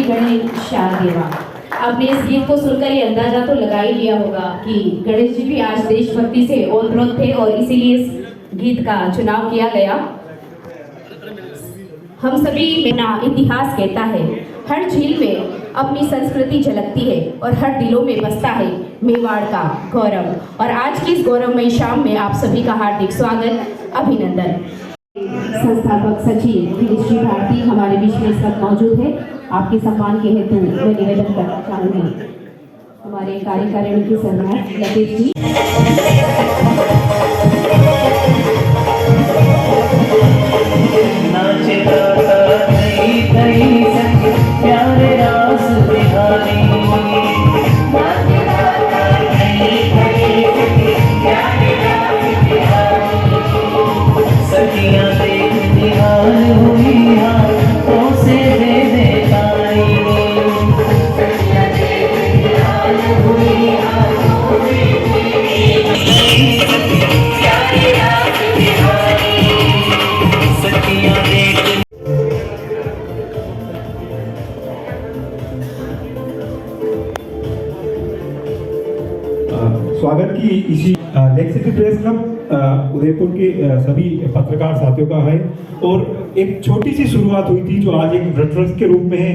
गणेश देवा। आपने इस गीत को सुनकर ये अंदाजा तो लगा ही लिया होगा कि गणेश जी भी आज देशभक्ति से ओतप्रोत थे और इसीलिए इस गीत का चुनाव किया गया। हम सभी में इतिहास कहता है, हर झील में अपनी संस्कृति झलकती है और हर दिलों में बसता है मेवाड़ का गौरव। और आज की इस गौरवमयी शाम में आप सभी का हार्दिक स्वागत, अभिनंदन। संस्थापक सचिव गिरीश जी भारती हमारे बीच में इस वक्त मौजूद है। आपके सम्मान के हेतु मैं निवेदन करना चाहूंगी हमारे कार्यकारिणी की सरदार लतेश जी। स्वागत की इसी lake city press club Udaipur के सभी पत्रकार साथियों का है। और एक छोटी सी शुरुआत हुई थी जो आज एक रेफरेंस के रूप में है।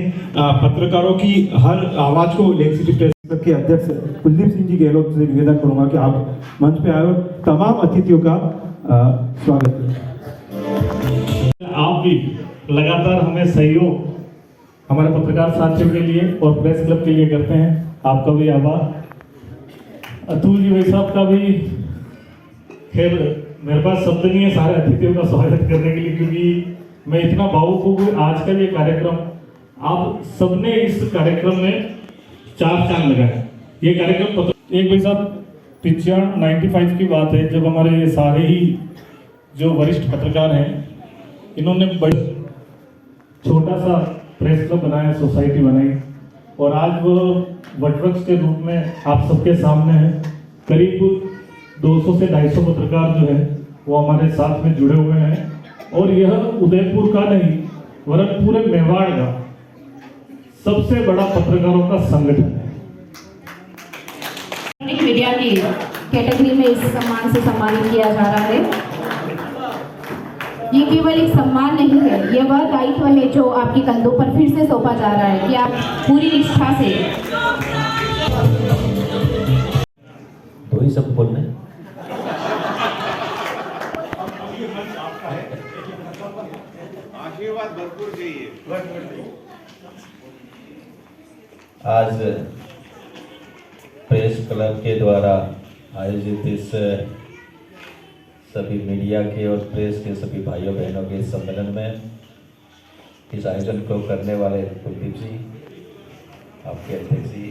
पत्रकारों की हर आवाज को लेक सिटी प्रेस क्लब के अध्यक्ष कुलदीप सिंह जी गहलोत से निवेदन करूंगा कि आप मंच पे आए और तमाम अतिथियों का स्वागत करें। आप भी लगातार हमें सहयोग हमारे पत्रकार साथियों के लिए और प्रेस क्लब के लिए करते हैं, आपका भी आभार। अतुल जी भाई साहब का भी खैर मेरे पास शब्द नहीं है सारे अतिथियों का स्वागत करने के लिए, क्योंकि मैं इतना भावुक हूँ कि आज का ये कार्यक्रम आप सबने इस कार्यक्रम में 4 चांद लगाए। ये कार्यक्रम एक भाई साहब 95 की बात है जब हमारे ये सारे ही जो वरिष्ठ पत्रकार हैं इन्होंने बड़ा छोटा सा प्रेस क्लब बनाया, सोसाइटी बनाई और आज वो वटवृक्ष के रूप में आप सबके सामने है। करीब 200 से 250 पत्रकार जो है वो हमारे साथ में जुड़े हुए हैं और यह उदयपुर का नहीं वरन पूरे मेवाड़ का सबसे बड़ा पत्रकारों का संगठन है। मीडिया की कैटेगरी में इस सम्मान से सम्मानित किया जा रहा है। ये केवल एक सम्मान नहीं है, ये वह दायित्व है जो आपके कंधों पर फिर से सौंपा जा रहा है कि आप पूरी निष्ठा से तो ही सब बोलने आशीर्वाद भरपूर चाहिए। आज प्रेस क्लब के द्वारा आयोजित इस सभी मीडिया के और प्रेस के सभी भाइयों बहनों के सम्मेलन में इस आयोजन को करने वाले कुलदीप जी, आपके अध्यक्ष जी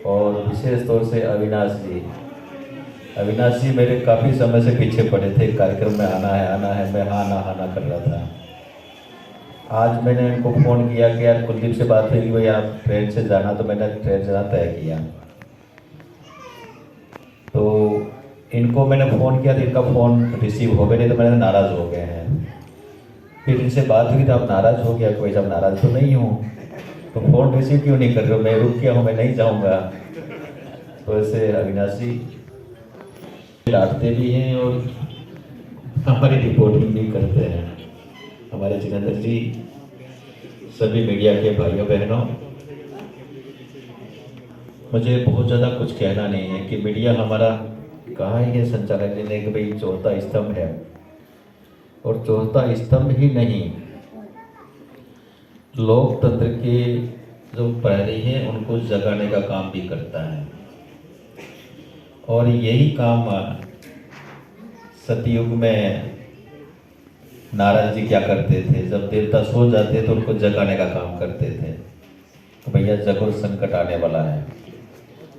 और विशेष तौर से अविनाश जी मेरे काफ़ी समय से पीछे पड़े थे, कार्यक्रम में आना है, मैं हाँ ना कर रहा था। आज मैंने इनको फ़ोन किया कि यार कुलदीप से बात हुई कि भाई आप ट्रेन से जाना, तो मैंने ट्रेन से जाना तय किया। तो इनको मैंने फ़ोन किया तो इनका फ़ोन रिसीव हो गया, नहीं तो मैंने नाराज़ हो गए हैं। फिर इनसे बात हुई तो आप नाराज़ हो गया, कोई साहब नाराज़ तो नहीं हूँ, तो फ़ोन रिसीव क्यों नहीं कर रहे हो, मैं रुक गया हूँ, मैं नहीं जाऊँगा। तो ऐसे अविनाश जी डांटते भी हैं और हमारी रिपोर्टिंग भी करते हैं। हमारे जितेंद्र जी, सभी मीडिया के भाइयों बहनों, मुझे बहुत ज़्यादा कुछ कहना नहीं है कि मीडिया हमारा कहा है संचालक ने कि भाई चौथा स्तंभ है, और चौथा स्तंभ ही नहीं, लोकतंत्र के जो प्रहरी हैं उनको जगाने का काम भी करता है। और यही काम सतयुग में नारद जी क्या करते थे, जब देवता सो जाते तो उनको जगाने का काम करते थे, तो भैया जगो संकट आने वाला है।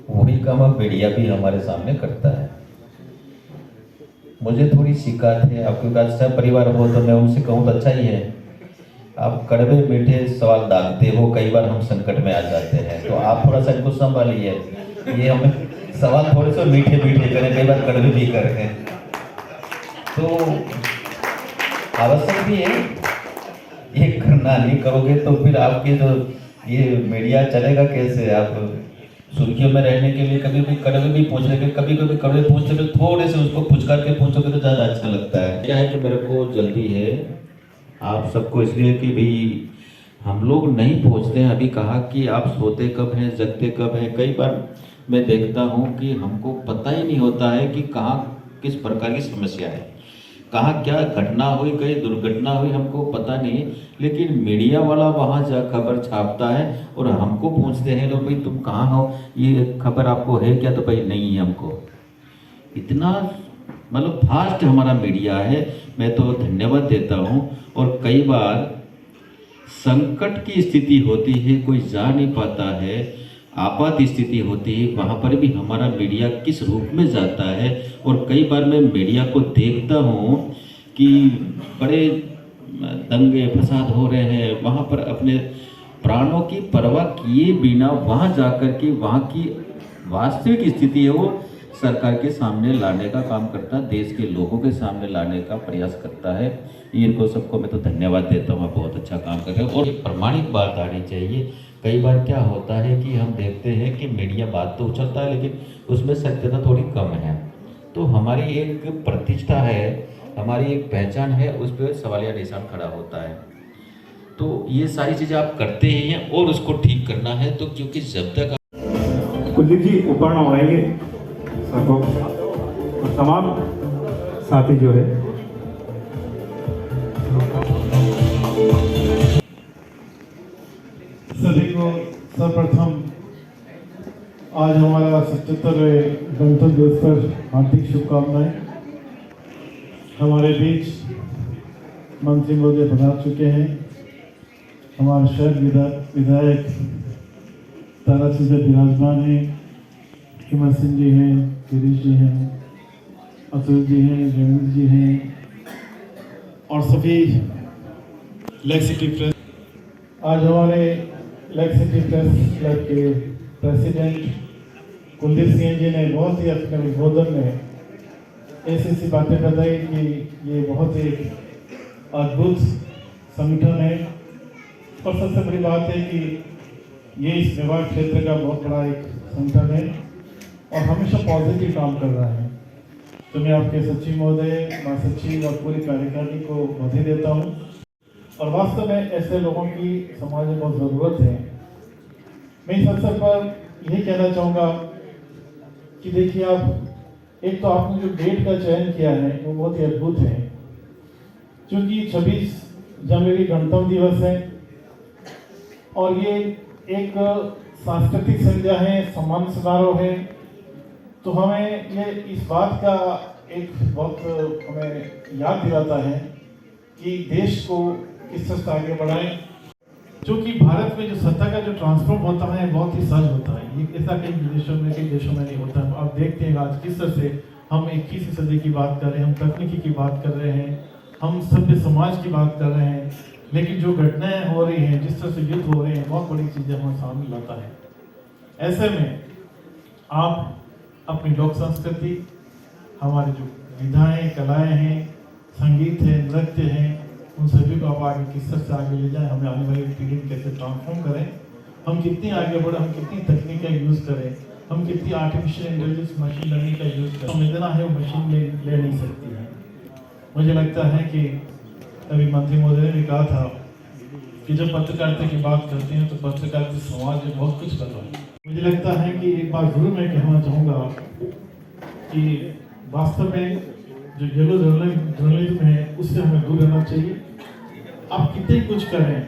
वही काम अब मीडिया भी हमारे सामने करता है। मुझे थोड़ी शिकायत है, आपके अच्छा परिवार हो तो मैं उनसे कहूँ तो अच्छा ही है, आप कड़वे मीठे सवाल दागते हो, कई बार हम संकट में आ जाते हैं, तो आप थोड़ा सा इनको संभालिए। ये हमें सवाल थोड़े से मीठे करें, कई बार कड़वे भी करें, तो आवश्यक भी है ये करना। ना नहीं करोगे तो फिर आपकी जो ये मीडिया चलेगा कैसे? आप सुर्खियों में रहने के लिए कभी भी कड़वे भी पूछ लेंगे, कभी कभी कड़वे पूछते फिर थोड़े से उसको पुचकार के पूछोगे तो ज़्यादा अच्छा लगता है। क्या है कि मेरे को जल्दी है आप सबको, इसलिए कि भाई हम लोग नहीं पहुँचते हैं। अभी कहा कि आप सोते कब हैं, जगते कब हैं। कई बार मैं देखता हूँ कि हमको पता ही नहीं होता है कि कहाँ किस प्रकार की समस्या है, कहाँ क्या घटना हुई, कहीं दुर्घटना हुई, हमको पता नहीं। लेकिन मीडिया वाला वहाँ जा खबर छापता है और हमको पूछते हैं लोग, भाई तुम कहाँ हो, ये खबर आपको है क्या? तो भाई नहीं है हमको। इतना मतलब फास्ट हमारा मीडिया है, मैं तो धन्यवाद देता हूँ। और कई बार संकट की स्थिति होती है, कोई जा नहीं पाता है, आपात स्थिति होती है, वहाँ पर भी हमारा मीडिया किस रूप में जाता है। और कई बार मैं मीडिया को देखता हूँ कि बड़े दंगे फसाद हो रहे हैं, वहाँ पर अपने प्राणों की परवाह किए बिना वहाँ जाकर के वहाँ की वास्तविक स्थिति है वो सरकार के सामने लाने का काम करता है, देश के लोगों के सामने लाने का प्रयास करता है। इनको सबको मैं तो धन्यवाद देता हूँ, बहुत अच्छा काम कर रहे हैं। और ये प्रमाणिक बात आनी चाहिए। कई बार क्या होता है कि हम देखते हैं कि मीडिया बात तो उछलता है लेकिन उसमें सत्यता थोड़ी कम है। तो हमारी एक प्रतिष्ठा है, हमारी एक पहचान है, उस पर सवालिया निशान खड़ा होता है। तो ये सारी चीज़ें आप करते ही हैं और उसको ठीक करना है। तो क्योंकि जब तक कुलदीप जी ऊपर ना उड़ाएंगे सबको, और तमाम साथी जो है सभी को सर्वप्रथम आज हमारा 77वें गणतंत्र दिवस पर हार्दिक शुभकामनाएं। हमारे बीच मंत्री महोदय पधार चुके हैं। हमारे शहर विधायक तारा सिंह विराजमान हैं, हिम्मत सिंह जी हैं, गिरीश जी हैं, अतुल जी हैं, रविंद्र जी हैं और सभी लेक सिटी प्रेस। आज हमारे लेक सिटी प्रेस क्लब के प्रेसिडेंट कुलदीप सिंह जी ने बहुत ही अपने उद्बोधन में ऐसी बातें बताई कि ये बहुत ही अद्भुत संगठन है। और सबसे बड़ी बात है कि ये इस मेवाड़ क्षेत्र का बहुत बड़ा एक संगठन है और हमेशा पॉजिटिव काम कर रहा है। तो मैं आपके सचिव महोदय, महासचिव और पूरी कार्यकारिणी को बधाई देता हूँ। और वास्तव में ऐसे लोगों की समाज में बहुत ज़रूरत है। मैं इस अवसर पर यही कहना चाहूँगा कि देखिए, आप एक तो आपने जो डेट का चयन किया है वो बहुत ही अद्भुत है, क्योंकि 26 जनवरी गणतंत्र दिवस है और ये एक सांस्कृतिक संध्या है, सम्मान समारोह है। तो हमें ये इस बात का एक बहुत हमें याद दिलाता है कि देश को किस तरह से आगे बढ़ाएं। जो कि भारत में जो सत्ता का जो ट्रांसफॉर्म होता है बहुत ही सहज होता है। ये ऐसा कई देशों में नहीं होता। आप देखते हैं आज किस तरह से हम 21वीं सदी की बात कर रहे हैं, हम तकनीकी की बात कर रहे हैं, हम सभ्य समाज की बात कर रहे हैं, लेकिन जो घटनाएं हो रही हैं, जिस तरह से युद्ध हो रहे हैं, बहुत बड़ी चीज़ें हमारे सामने लाता है। ऐसे में आप अपनी लोक संस्कृति, हमारी जो विधाएं, कलाएं हैं, संगीत है, नृत्य हैं, उन सभी को आप आगे किस तरह से आगे ले जाएं, हमें आने वाली पीढ़ी में कैसे ट्रांसफॉर्म करें, हम कितनी आगे बढ़े, हम कितनी तकनीक का यूज़ करें, हम कितनी आर्टिफिशियल इंटेलिजेंस, मशीन लर्निंग का यूज़ करें। संवेदना है वो मशीन ले नहीं सकती है। मुझे लगता है कि अभी मंत्री महोदय ने भी कहा था कि जब पत्रकारिता की बात करते हैं तो पत्रकारिता समाज में बहुत कुछ कर रहा है। मुझे लगता है कि एक बात जरूर मैं कहना चाहूँगा कि वास्तव में जो येलो जर्नलिज्म है उससे हमें दूर रहना चाहिए। आप कितने कुछ करें,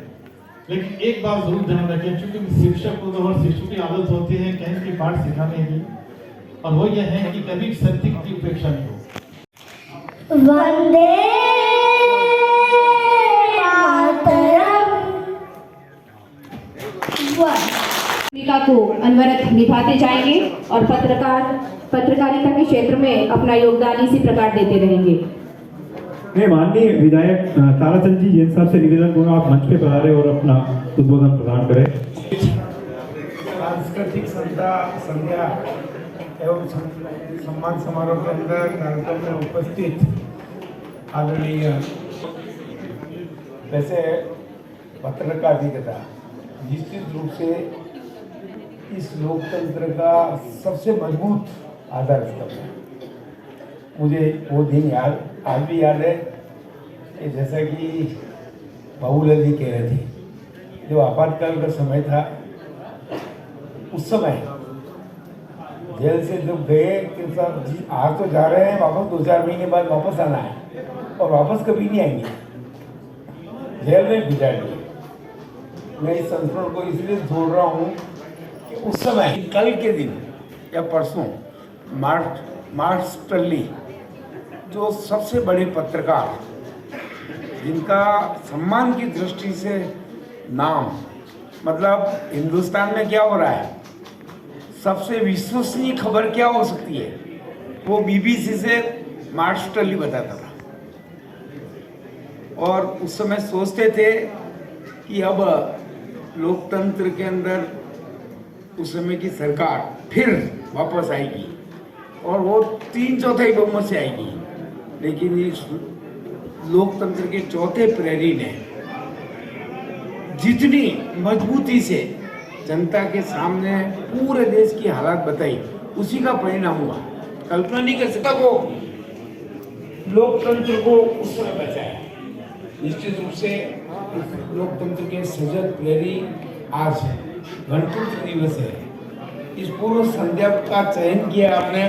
लेकिन एक बात जरूर ध्यान रखें, क्योंकि शिक्षक को तो हर शिक्षक की आदत होती है कहीं की पाठ सिखाने की, और वो ये है कि कभी सत्य की उपेक्षा नहीं हो। वंदे भूमिका को अनवरत निभाते जाएंगे और पत्रकारिता के क्षेत्र में अपना योगदान इसी प्रकार देते रहेंगे। मैं माननीय विधायक ताराचंद जी जैन साहब से निवेदन करूँगा, आप मंच पे पधारें और अपना उद्बोधन प्रदान करें। सांस्कृतिक संध्या एवं सम्मान समारोह के अंदर कार्यक्रम में उपस्थित आदरणीय, वैसे पत्रकारिता निश्चित रूप से इस लोकतंत्र का सबसे मजबूत आधार स्तंभ है। मुझे वो दिन आज भी याद है कि जैसा कि बाबूलाल जी कह रहे थे, जो आपातकाल का समय था, उस समय जेल से जब गए कि साहब जी आज तो जा रहे हैं, वापस 2-4 महीने बाद वापस आना है और वापस कभी नहीं आएंगे, जेल में बिता दिए। मैं इस संस्मरण को इसलिए जोड़ रहा हूँ कि उस समय कल के दिन या परसों मार्क्स टल्ली, जो सबसे बड़े पत्रकार, जिनका सम्मान की दृष्टि से नाम, मतलब हिंदुस्तान में क्या हो रहा है, सबसे विश्वसनीय खबर क्या हो सकती है, वो बीबीसी से मार्क्स टल्ली बताता था। और उस समय सोचते थे कि अब लोकतंत्र के अंदर उस समय की सरकार फिर वापस आएगी और वो 3/4 बहुमत से आएगी, लेकिन इस लोकतंत्र के चौथे प्रहरी ने जितनी मजबूती से जनता के सामने पूरे देश की हालात बताई, उसी का परिणाम हुआ। कल्पना नहीं कर सकता वो लोकतंत्र को उस समय बचाया। निश्चित रूप से लोकतंत्र के सजग प्रहरी आज गणतंत्र दिवस है, इस पूर्व संध्या का चयन किया आपने,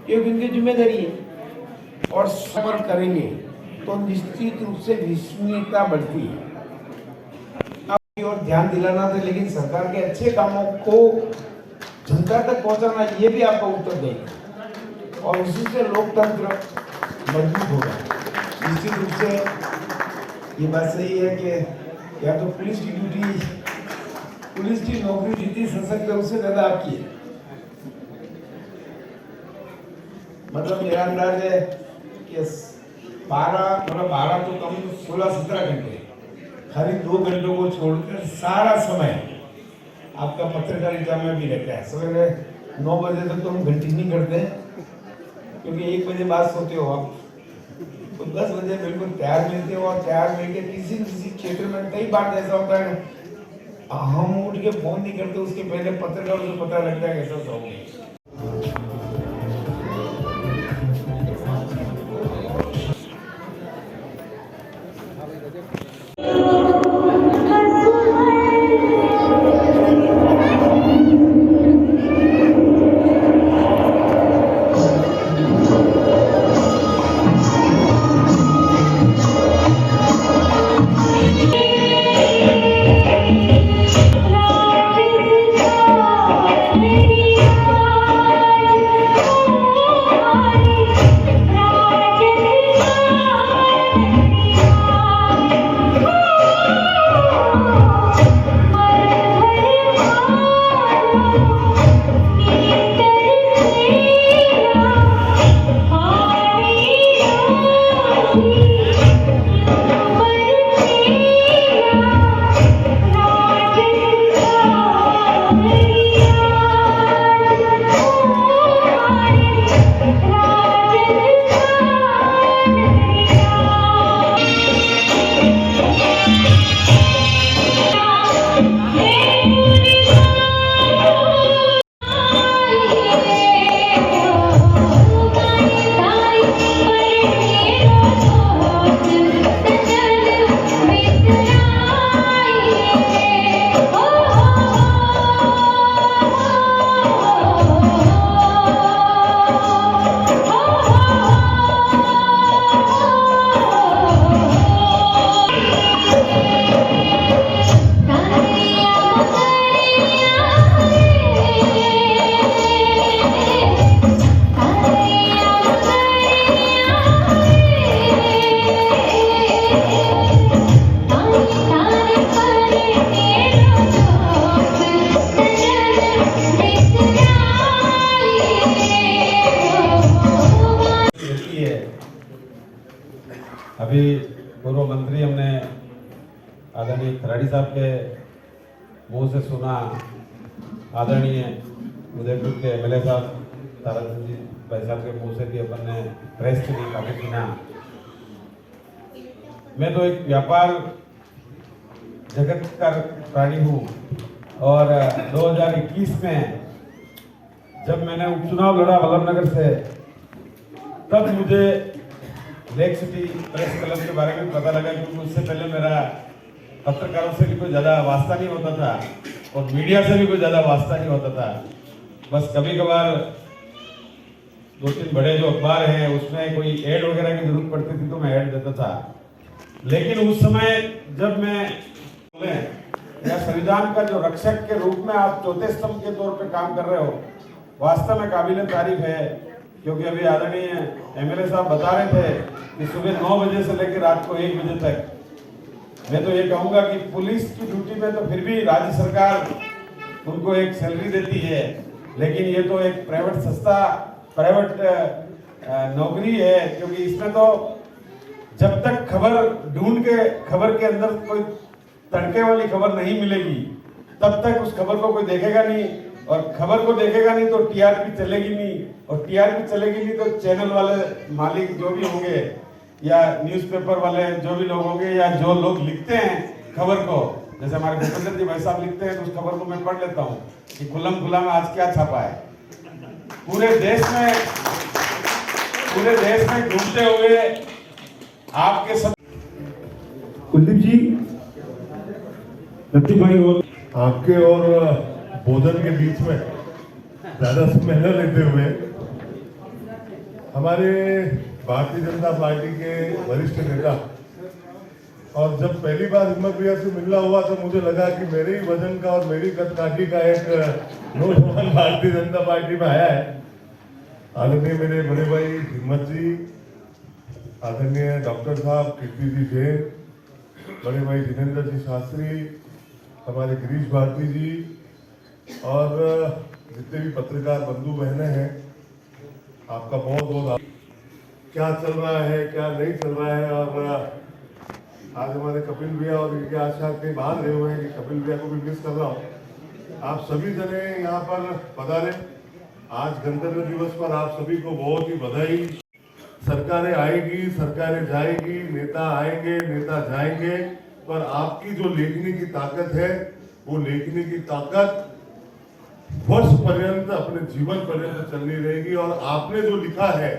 ये उनकी जिम्मेदारी है और सफल करेंगे तो निश्चित रूप से विश्वसनीयता बढ़ती है। और ध्यान दिलाना था, लेकिन सरकार के अच्छे कामों को जनता तक पहुंचाना, ये भी आपका उत्तर देगा और उसी से लोकतंत्र मजबूत होगा। निश्चित रूप से ये बात सही है कि या तो पुलिस की नौकरी जितनी सशक्त है उससे ज्यादा आपकी है। मतलब मेरा अंदाज है कि 12 तो कम, 16-17 घंटे, खाली 2 घंटों को छोड़कर सारा समय आपका पत्रकारिता में भी रहता है। सवेरे 9 बजे तक तो हम घंटी नहीं करते, क्योंकि 1 बजे बाद सोते हो आप, तो 10 बजे बिल्कुल तैयार मिलते हो। और तैयार मिलके किसी क्षेत्र में कई बार ऐसा होता है, हम उठ के फोन नहीं करते, उसके पहले पत्रकारों को पता लगता है कैसा सो गए। अभी पूर्व मंत्री हमने आदरणीय खराड़ी साहब के मुंह से सुना, आदरणीय उदयपुर के एमएलए साहब ताराचंद जी भाई साहब के मुंह से भी अपन ने प्रेस के लिए काफी सुना। मैं तो एक व्यापार जगत का प्राणी हूँ और 2021 में जब मैंने उपचुनाव लड़ा वल्लभनगर से, तब मुझे लेक सिटी प्रेस क्लब के बारे में पता लगा, क्योंकि उससे पहले मेरा पत्रकारों से भी कोई ज़्यादा वास्ता नहीं होता था और मीडिया से भी कोई ज़्यादा वास्ता नहीं होता था। बस कभी कभार 2-3 बड़े जो अखबार हैं उसमें कोई ऐड वगैरह की जरूरत पड़ती थी तो मैं ऐड देता था। लेकिन उस समय जब मैं या संविधान का जो रक्षक के रूप में आप चौथे स्तंभ के तौर पे काम कर रहे हो, वास्तव में काबिल तारीफ है। क्योंकि अभी आदरणीय एमएलए साहब बता रहे थे कि सुबह 9 बजे से लेकर रात को 1 बजे तक, मैं तो ये कहूँगा कि पुलिस की ड्यूटी में तो फिर भी राज्य सरकार उनको एक सैलरी देती है, लेकिन ये तो एक प्राइवेट संस्था, प्राइवेट नौकरी है। क्योंकि इसमें तो जब तक खबर के अंदर कोई तड़के वाली खबर नहीं मिलेगी, तब तक उस खबर को कोई देखेगा नहीं, और खबर को देखेगा नहीं तो टीआरपी चलेगी नहीं, और टीआरपी चलेगी नहीं तो चैनल वाले मालिक जो भी होंगे या न्यूज़पेपर वाले जो भी लोग होंगे या जो लोग लिखते हैं खबर को, जैसे हमारे भूपेंद्र जी भाई साहब लिखते हैं तो उस खबर को मैं पढ़ लेता हूँ कि खुल्लम खुल्ला में आज क्या छापा है। पूरे देश में घूमते हुए आपके सब कुलदीप जी, लतीफ भाई और आपके और बोधन के बीच में ज्यादा समय न लेते हुए, हमारे भारतीय जनता पार्टी के वरिष्ठ नेता, और जब पहली बार हिम्मत भैया से मिलना हुआ तो मुझे लगा कि मेरे ही वजन का और मेरी कदकाठी का एक नौजवान भारतीय जनता पार्टी में आया है। आदरणीय मेरे बड़े भाई हिम्मत जी, आदरणीय डॉक्टर साहब कीर्ति जी जैन, बड़े भाई जिनेंद्र जी शास्त्री, हमारे गिरीश भारती जी, और जितने भी पत्रकार बंधु बहनें हैं, आपका बहुत बहुत क्या चल रहा है क्या नहीं चल रहा है। और आज हमारे कपिल भैया और इनके आशा के बाहर रहे हुए हैं कि कपिल भैया को भी मिस कर रहा हूँ। आप सभी जने यहाँ पर पधारे। आज गणतंत्र दिवस पर आप सभी को बहुत ही बधाई। सरकारें आएगी, सरकारें जाएगी, नेता आएंगे, नेता जाएंगे, पर आपकी जो लेखनी की ताकत है, वो लेखनी की ताकत वर्ष पर्यंत, अपने जीवन पर्यंत चलनी रहेगी। और आपने जो लिखा है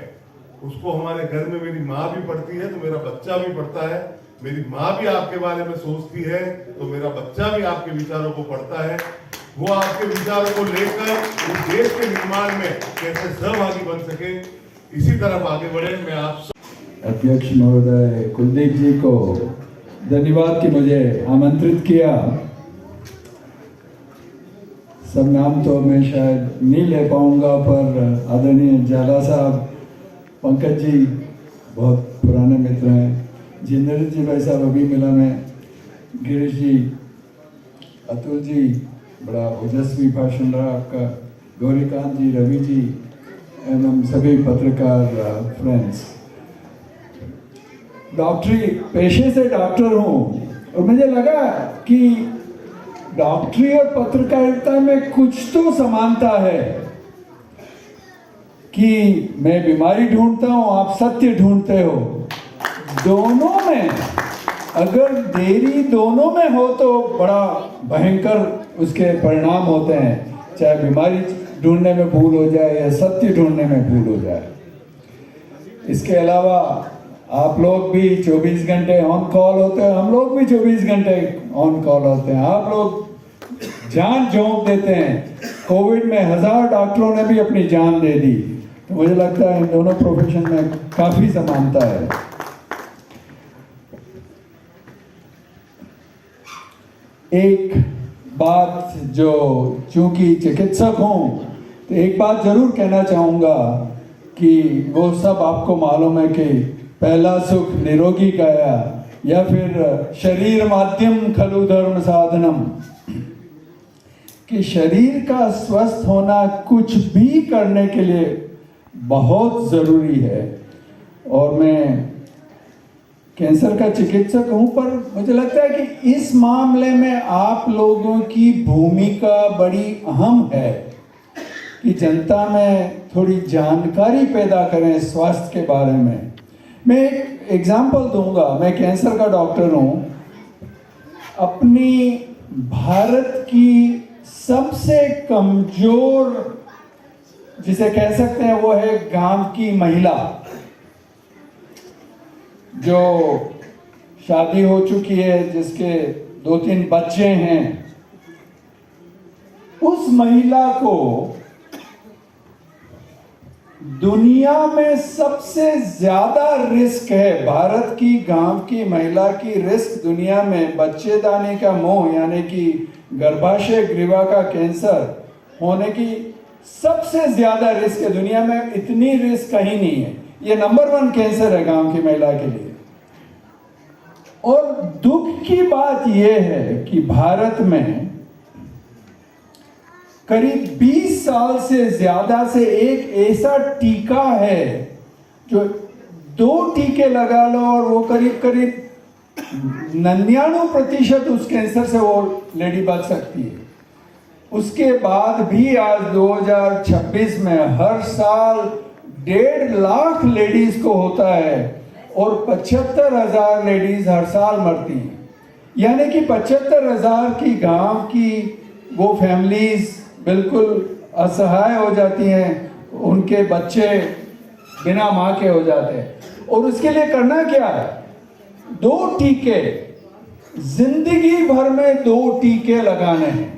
उसको हमारे घर में मेरी माँ भी पढ़ती है तो मेरा बच्चा भी पढ़ता है, मेरी माँ भी आपके बारे में सोचती है तो मेरा बच्चा भी आपके विचारों को पढ़ता है। वो आपके विचारों को लेकर इस देश के निर्माण में कैसे सहभागी बन सके, इसी तरफ आगे बढ़े। मैं आप अध्यक्ष महोदय कुलदीप जी को धन्यवाद कि मुझे आमंत्रित किया। सब नाम तो मैं शायद नहीं ले पाऊंगा, पर आदरणीय जाला साहब, पंकज जी बहुत पुराने मित्र हैं, जिनेंद्र जी भाई साहब अभी मिला मैं, गिरीश जी, अतुल जी, बड़ा ओजस्वी भाषण रहा आपका, गौरीकांत जी, रवि जी एवं सभी पत्रकार फ्रेंड्स। डॉक्टरी पेशे से डॉक्टर हूँ और मुझे लगा कि डॉक्टरी और पत्रकारिता में कुछ तो समानता है कि मैं बीमारी ढूंढता हूँ, आप सत्य ढूंढते हो। दोनों में अगर देरी दोनों में हो तो बड़ा भयंकर उसके परिणाम होते हैं, चाहे बीमारी ढूंढने में भूल हो जाए या सत्य ढूंढने में भूल हो जाए। इसके अलावा आप लोग भी 24 घंटे ऑन कॉल होते हैं, हम लोग भी 24 घंटे ऑन कॉल होते हैं। आप लोग जान झोंक देते हैं। कोविड में 1000 डॉक्टरों ने भी अपनी जान दे दी। तो मुझे लगता है इन दोनों प्रोफेशन में काफ़ी समानता है। एक बात जो, चूंकि चिकित्सक हूँ तो एक बात जरूर कहना चाहूँगा कि वो सब आपको मालूम है कि पहला सुख निरोगी काया या फिर शरीर माध्यम खलु धर्म साधनम, कि शरीर का स्वस्थ होना कुछ भी करने के लिए बहुत ज़रूरी है। और मैं कैंसर का चिकित्सक हूँ, पर मुझे लगता है कि इस मामले में आप लोगों की भूमिका बड़ी अहम है कि जनता में थोड़ी जानकारी पैदा करें स्वास्थ्य के बारे में। मैं एक एग्जाम्पल दूंगा। मैं कैंसर का डॉक्टर हूँ। अपनी भारत की सबसे कमजोर, जिसे कह सकते हैं, वो है गांव की महिला जो शादी हो चुकी है, जिसके 2-3 बच्चे हैं। उस महिला को दुनिया में सबसे ज्यादा रिस्क है, भारत की गांव की महिला की रिस्क दुनिया में बच्चेदानी का मोह यानी कि गर्भाशय ग्रीवा का कैंसर होने की सबसे ज्यादा रिस्क है। दुनिया में इतनी रिस्क कहीं नहीं है। ये नंबर 1 कैंसर है गांव की महिला के लिए। और दुख की बात यह है कि भारत में करीब 20 साल से ज्यादा से एक ऐसा टीका है जो 2 टीके लगा लो और वो करीब 99% उस कैंसर से वो लेडी बच सकती है। उसके बाद भी आज 2026 में हर साल 1.5 लाख लेडीज को होता है और 75,000 लेडीज हर साल मरती हैं। यानी कि 75,000 की गांव की वो फैमिलीज बिल्कुल असहाय हो जाती हैं, उनके बच्चे बिना माँ के हो जाते हैं। और उसके लिए करना क्या है? 2 टीके, जिंदगी भर में 2 टीके लगाने हैं।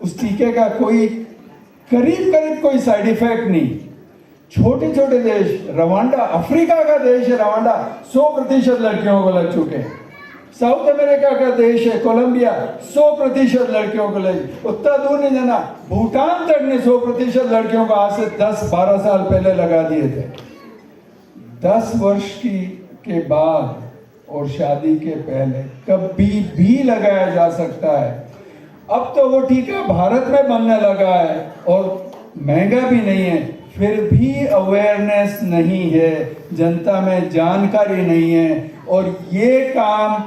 उस टीके का कोई करीब कोई साइड इफेक्ट नहीं। छोटे छोटे देश, रवांडा, अफ्रीका का देश है रवांडा, 100% लड़कियों को लग चुके हैं। साउथ अमेरिका का देश है कोलंबिया, 100% लड़कियों को लग। उतना दूर नहीं जाना, भूटान तक ने 100% लड़कियों को आज से 10-12 साल पहले लगा दिए थे। 10 वर्ष के बाद और शादी के पहले कभी भी लगाया जा सकता है। अब तो वो टीका भारत में बनने लगा है और महंगा भी नहीं है, फिर भी अवेयरनेस नहीं है, जनता में जानकारी नहीं है। और ये काम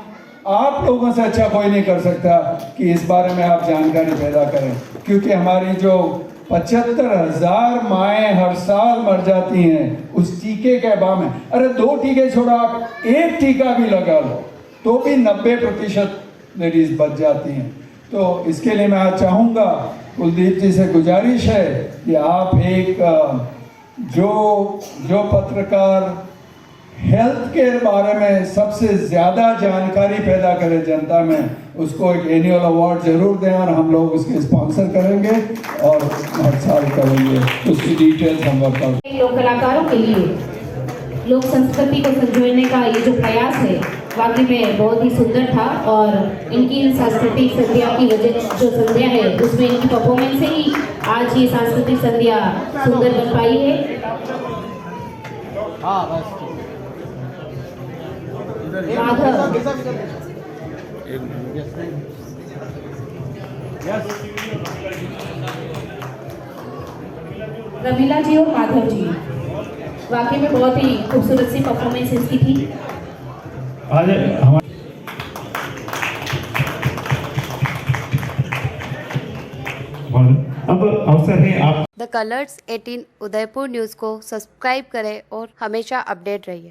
आप लोगों से अच्छा कोई नहीं कर सकता कि इस बारे में आप जानकारी पैदा करें, क्योंकि हमारी जो 75,000 माएँ हर साल मर जाती हैं उस टीके के अभाव में। अरे 2 टीके छोड़ा, आप 1 टीका भी लगा लो तो भी 90% लेडीज बच जाती हैं। तो इसके लिए मैं आज चाहूँगा, कुलदीप जी से गुजारिश है कि आप एक जो पत्रकार हेल्थ केयर बारे में सबसे ज़्यादा जानकारी पैदा करे जनता में, उसको एक एनुअल अवार्ड जरूर दें और हम लोग उसके स्पॉन्सर करेंगे और हर साल करेंगे। उसकी डिटेल्स हम वर्कआउट। लोक कलाकारों के लिए लोक संस्कृति को संजोने का ये जो प्रयास है वाकई में बहुत ही सुंदर था। और इनकी सांस्कृतिक संध्या की वजह जो संध्या है उसमें इनकी परफॉर्मेंस से ही आज ये सांस्कृतिक संध्या सुंदर बन पाई है। माधव, रमीला जी और माधव जी, वाकई में बहुत ही खूबसूरत सी परफॉर्मेंस इसकी थी। आज हमारे अब अवसर है आप द कलर्स 18 उदयपुर न्यूज़ को सब्सक्राइब करें और हमेशा अपडेट रहिए।